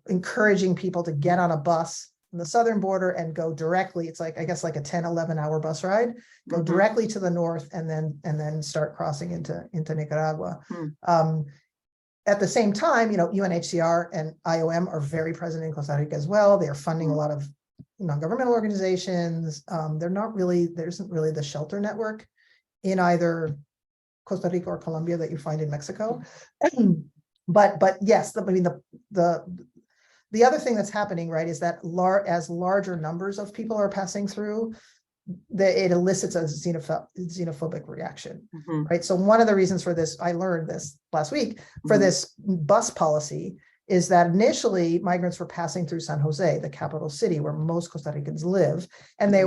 encouraging people to get on a bus on the southern border and go directly. It's like, I guess, like a 10, 11-hour bus ride, go directly to the north and then start crossing into Nicaragua. At the same time, UNHCR and IOM are very present in Costa Rica as well. They are funding a lot of non-governmental organizations. There isn't really the shelter network in either Costa Rica or Colombia that you find in Mexico. But yes, I mean, the other thing that's happening, right, is that as larger numbers of people are passing through, it elicits a xenophobic reaction, right? So one of the reasons for this, I learned this last week, for this bus policy is that initially migrants were passing through San Jose, the capital city where most Costa Ricans live. And they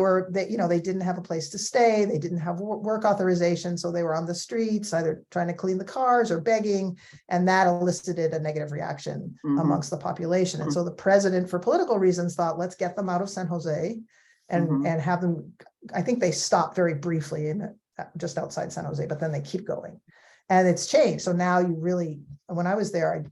didn't have a place to stay. They didn't have work authorization. So they were on the streets, either trying to clean the cars or begging. And that elicited a negative reaction amongst the population. And so the president, for political reasons, thought, let's get them out of San Jose and have them, I think they stopped very briefly just outside San Jose, but then they keep going. And it's changed. So now when I was there,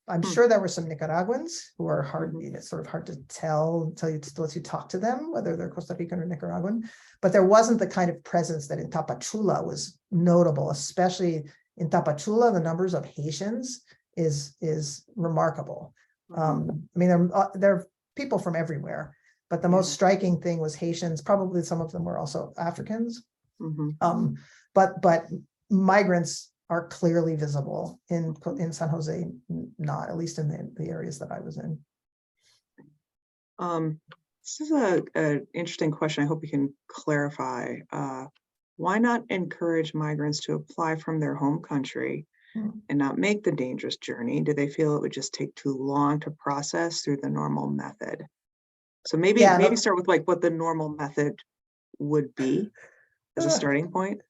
I'm sure there were some Nicaraguans who are hard, it's sort of hard to tell until you talk to them, whether they're Costa Rican or Nicaraguan, but there wasn't the kind of presence that in Tapachula was notable, especially in Tapachula, the numbers of Haitians is remarkable. I mean, there are people from everywhere, but the most striking thing was Haitians. Probably some of them were also Africans. But migrants are clearly visible in San Jose, not at least in the areas that I was in. This is an interesting question. I hope you can clarify. Why not encourage migrants to apply from their home country and not make the dangerous journey? Do they feel it would just take too long to process through the normal method? So maybe start with like what the normal method would be as a starting point.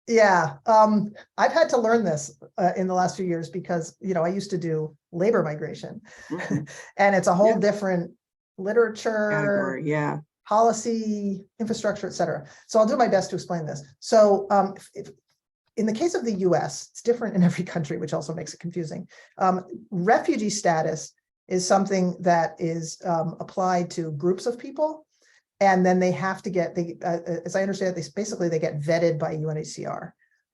Yeah, I've had to learn this in the last few years because, I used to do labor migration and it's a whole different literature, category, policy, infrastructure, et cetera. So I'll do my best to explain this. So in the case of the US, it's different in every country, which also makes it confusing. Refugee status is something that is applied to groups of people. And then they have to get, as I understand it, they get vetted by UNHCR.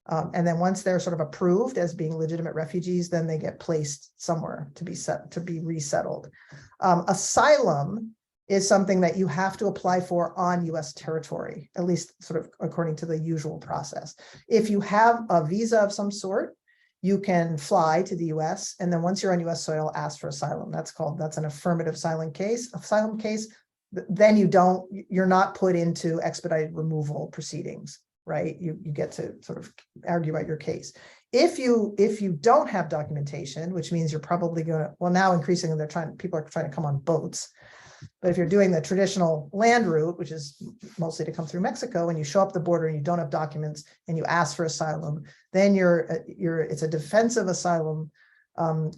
And then once they're sort of approved as being legitimate refugees, then they get placed somewhere to be resettled. Asylum is something that you have to apply for on US territory, at least sort of according to the usual process. If you have a visa of some sort, you can fly to the US. And then once you're on US soil, ask for asylum. That's an affirmative asylum case. Then you're not put into expedited removal proceedings, right? You get to sort of argue out your case. If you don't have documentation, which means you're probably going to, well, now increasingly people are trying to come on boats. But if you're doing the traditional land route, which is mostly to come through Mexico, and you show up the border and you don't have documents and you ask for asylum, then it's a defensive asylum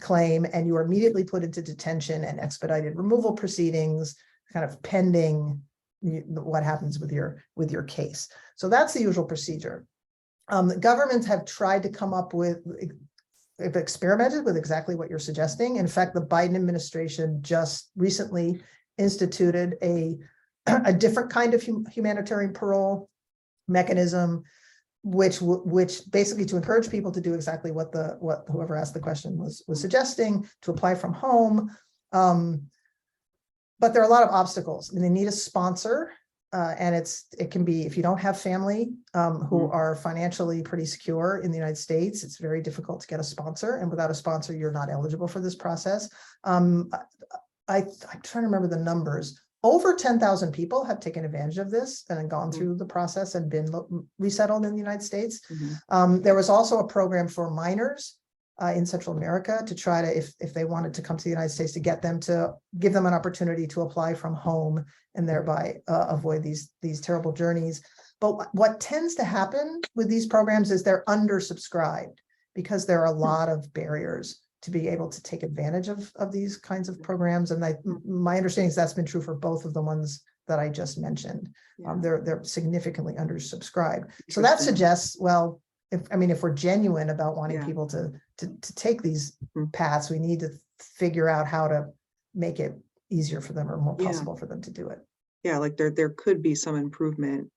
claim, and you are immediately put into detention and expedited removal proceedings, kind of pending what happens with your case. So that's the usual procedure. The governments have tried to come up with, they've experimented with exactly what you're suggesting. In fact, the Biden administration just recently instituted a different kind of humanitarian parole mechanism, which basically to encourage people to do exactly what whoever asked the question was suggesting, to apply from home. But there are a lot of obstacles. I mean, they need a sponsor, and it can be, if you don't have family who are financially pretty secure in the United States, it's very difficult to get a sponsor. And without a sponsor, you're not eligible for this process. I'm trying to remember the numbers. Over 10,000 people have taken advantage of this and gone through the process and been resettled in the United States. There was also a program for minors in Central America to try to, if they wanted to come to the United States, to give them an opportunity to apply from home and thereby avoid these terrible journeys. But what tends to happen with these programs is they're undersubscribed because there are a lot of barriers to be able to take advantage of these kinds of programs. And my understanding is that's been true for both of the ones that I just mentioned. They're significantly undersubscribed. So that suggests, well, if we're genuine about wanting people to take these paths, we need to figure out how to make it easier for them or more possible for them to do it. Yeah, like there could be some improvement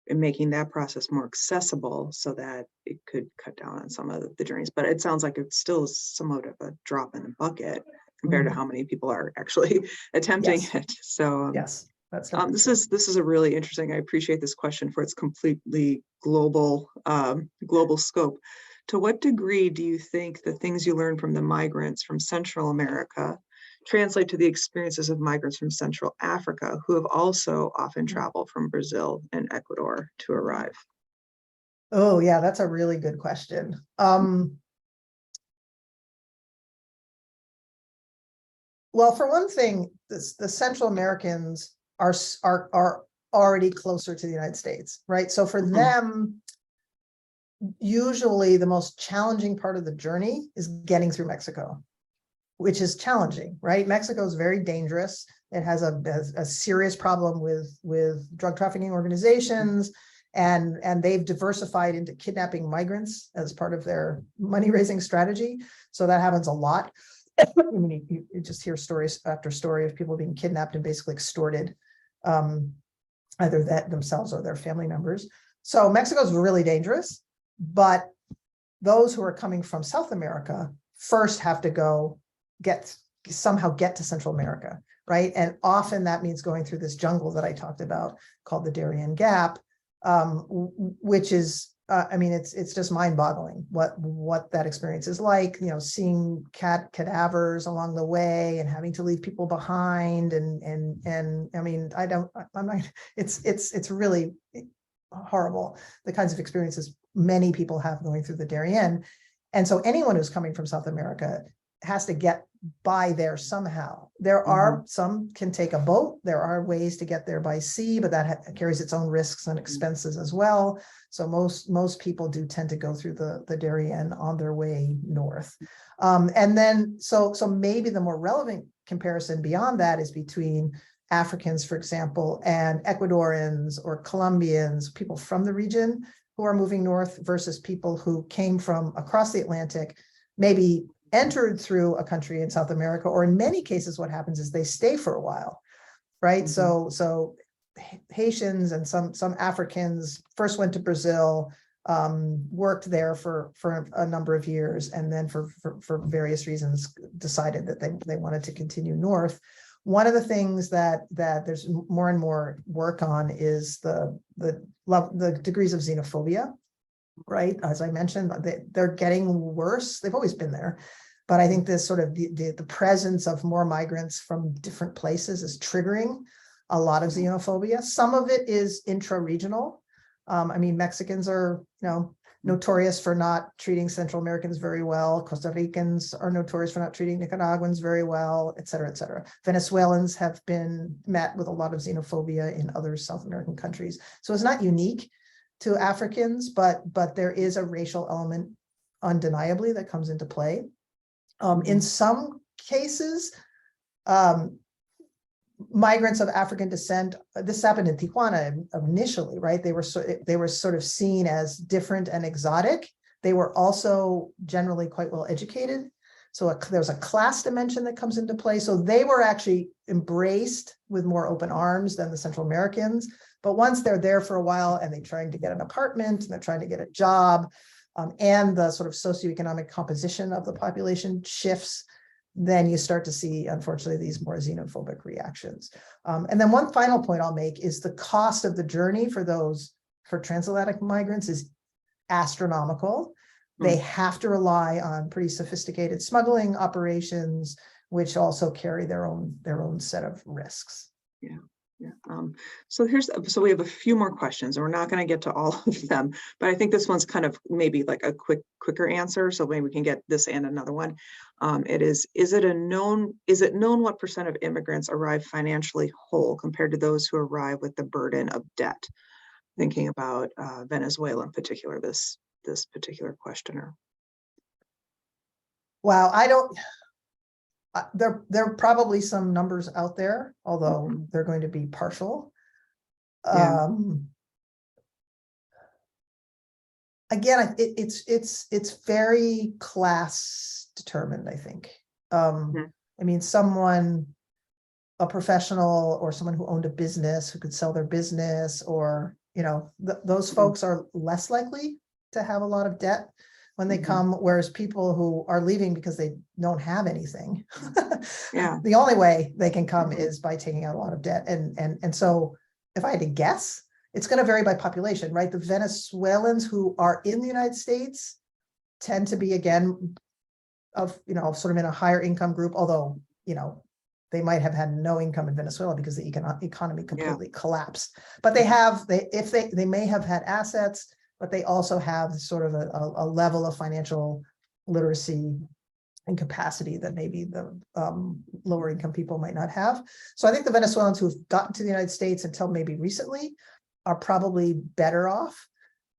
in making that process more accessible so that it could cut down on some of the journeys. But it sounds like it's still somewhat of a drop in the bucket compared to how many people are actually attempting it. So yes. This is a really interesting. I appreciate this question for its completely global scope. To what degree do you think the things you learned from the migrants from Central America translate to the experiences of migrants from Central Africa, who have also often traveled from Brazil and Ecuador to arrive? Oh yeah, that's a really good question. Well, for one thing, the Central Americans are already closer to the United States, right? So for them, usually the most challenging part of the journey is getting through Mexico, which is challenging, right? Mexico is very dangerous. It has a serious problem with drug trafficking organizations. And they've diversified into kidnapping migrants as part of their money-raising strategy. So that happens a lot. I mean, you just hear stories after story of people being kidnapped and basically extorted, either that themselves or their family members. So Mexico is really dangerous, but those who are coming from South America first have to somehow get to Central America, right? And often that means going through this jungle that I talked about called the Darien Gap, which is, I mean, it's just mind-boggling what that experience is like, you know, seeing cadavers along the way and having to leave people behind. And I mean, I'm not, it's really horrible, the kinds of experiences many people have going through the Darien. And so anyone who's coming from South America has to get by there somehow. There are some can take a boat. There are ways to get there by sea, but that carries its own risks and expenses as well. So most people do tend to go through the Darien on their way north. And then so maybe the more relevant comparison beyond that is between Africans, for example, and Ecuadorians or Colombians, people from the region who are moving north versus people who came from across the Atlantic, maybe entered through a country in South America, or in many cases, what happens is they stay for a while, right? So Haitians and some Africans first went to Brazil, worked there for a number of years, and then for various reasons decided that they wanted to continue north. One of the things that there's more and more work on is the degrees of xenophobia, right? As I mentioned, they're getting worse. They've always been there. But I think this sort of the presence of more migrants from different places is triggering a lot of xenophobia. Some of it is intra-regional. I mean, Mexicans are, you know, notorious for not treating Central Americans very well. Costa Ricans are notorious for not treating Nicaraguans very well, et cetera, et cetera. Venezuelans have been met with a lot of xenophobia in other South American countries. So it's not unique to Africans, but there is a racial element undeniably that comes into play. In some cases, migrants of African descent, this happened in Tijuana initially, right? They were sort of seen as different and exotic. They were also generally quite well educated. So there's a class dimension that comes into play. So they were actually embraced with more open arms than the Central Americans. But once they're there for a while and they're trying to get an apartment and they're trying to get a job, and the sort of socioeconomic composition of the population shifts, then you start to see, unfortunately, these more xenophobic reactions. And then one final point I'll make is the cost of the journey for transatlantic migrants is astronomical. They have to rely on pretty sophisticated smuggling operations, which also carry their own set of risks. Yeah. So we have a few more questions, and we're not going to get to all of them, but I think this one's kind of maybe like a quicker answer. So maybe we can get this and another one. Is it known what % of immigrants arrive financially whole compared to those who arrive with the burden of debt? Thinking about Venezuela in particular, this particular questioner. Wow, there are probably some numbers out there, although they're going to be partial. Yeah. Again, it's very class determined, I think. I mean, a professional or someone who owned a business who could sell their business, or, you know, those folks are less likely to have a lot of debt when they come, whereas people who are leaving because they don't have anything, the only way they can come is by taking out a lot of debt. And so if I had to guess, it's going to vary by population, right? The Venezuelans who are in the United States tend to be, again, sort of in a higher income group, although, you know, they might have had no income in Venezuela because the economy completely collapsed. But they may have had assets, but they also have sort of a level of financial literacy and capacity that maybe the lower income people might not have. So I think the Venezuelans who've gotten to the United States until maybe recently are probably better off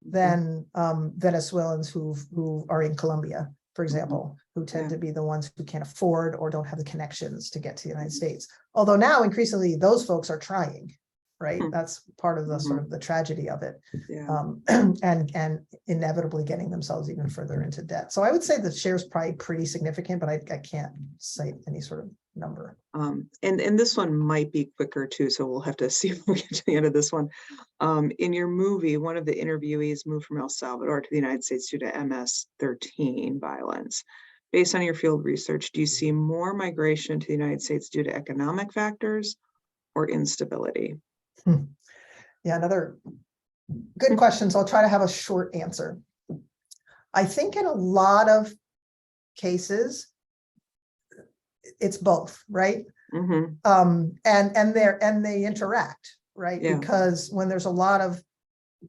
than Venezuelans who are in Colombia, for example, who tend to be the ones who can't afford or don't have the connections to get to the United States. Although now increasingly those folks are trying, right? Hmm. That's part of the sort of the tragedy of it. Yeah. And inevitably getting themselves even further into debt. So I would say the share is probably pretty significant, but I can't cite any sort of number. And this one might be quicker too, so we'll have to see if we get to the end of this one. In your movie, one of the interviewees moved from El Salvador to the United States due to MS-13 violence. Based on your field research, do you see more migration to the United States due to economic factors or instability? Yeah, another good question. So I'll try to have a short answer. I think in a lot of cases, it's both, right? Mm-hmm. And they interact, right? Yeah. Because when there's a lot of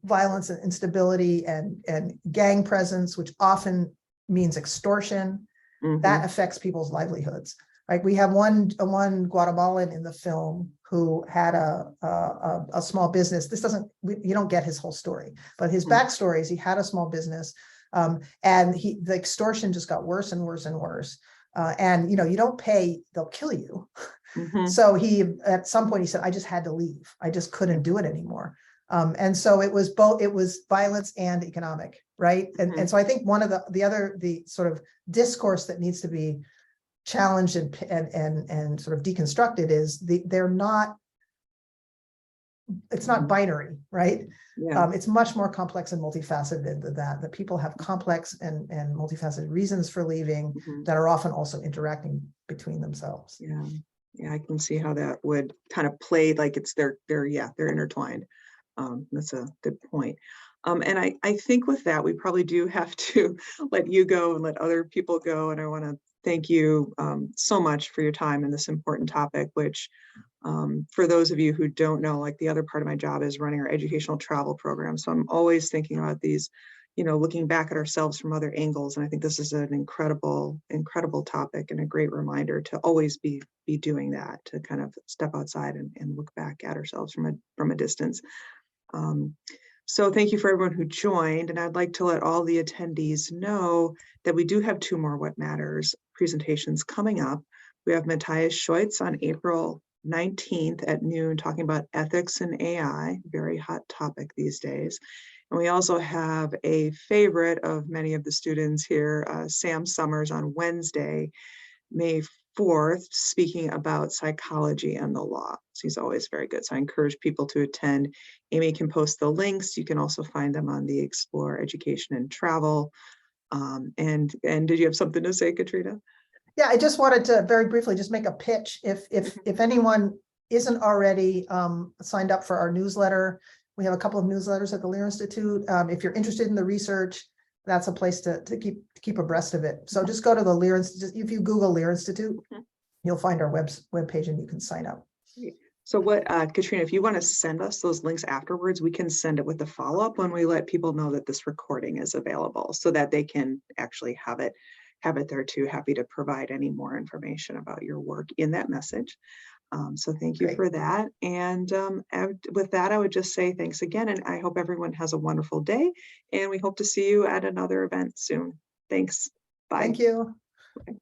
violence and instability and gang presence, which often means extortion, Mm-hmm. that affects people's livelihoods. Like we have one Guatemalan in the film who had a small business. This doesn't, you don't get his whole story, but his backstory is he had a small business, and the extortion just got worse and worse and worse. And you know, you don't pay, they'll kill you. Mm-hmm. So at some point he said, I just had to leave. I just couldn't do it anymore. And so it was both, it was violence and economic, right? And so I think one of the sort of discourse that needs to be challenged and sort of deconstructed is they're not, it's not binary, right? Yeah. It's much more complex and multifaceted than that people have complex and multifaceted reasons for leaving that are often also interacting between themselves. Yeah. Yeah, I can see how that would kind of play like it's they're intertwined. That's a good point. And I think with that, we probably do have to let you go and let other people go. And I want to thank you so much for your time in this important topic, which for those of you who don't know, like the other part of my job is running our educational travel program. So I'm always thinking about these, you know, looking back at ourselves from other angles. And I think this is an incredible topic and a great reminder to always be doing that, to kind of step outside and look back at ourselves from a distance. So thank you for everyone who joined, and I'd like to let all the attendees know that we do have 2 more What Matters presentations coming up. We have Matthias Scheutz on April 19th at noon talking about ethics and AI, very hot topic these days. And we also have a favorite of many of the students here, Sam Summers, on Wednesday, May 4th, speaking about psychology and the law. So he's always very good. So I encourage people to attend. Amy can post the links. You can also find them on the Explore Education and Travel. And did you have something to say, Katrina? Yeah, I just wanted to very briefly just make a pitch. If anyone isn't already signed up for our newsletter, we have a couple of newsletters at the Lear Institute. If you're interested in the research, that's a place to keep abreast of it. So just go to the Lear Institute. If you Google Lear Institute, you'll find our webpage and you can sign up. So what, Katrina, if you want to send us those links afterwards, we can send it with the follow-up when we let people know that this recording is available so that they can actually have it there too. Happy to provide any more information about your work in that message. So thank you for that. And with that, I would just say thanks again. And I hope everyone has a wonderful day. And we hope to see you at another event soon. Thanks. Bye. Thank you. Bye.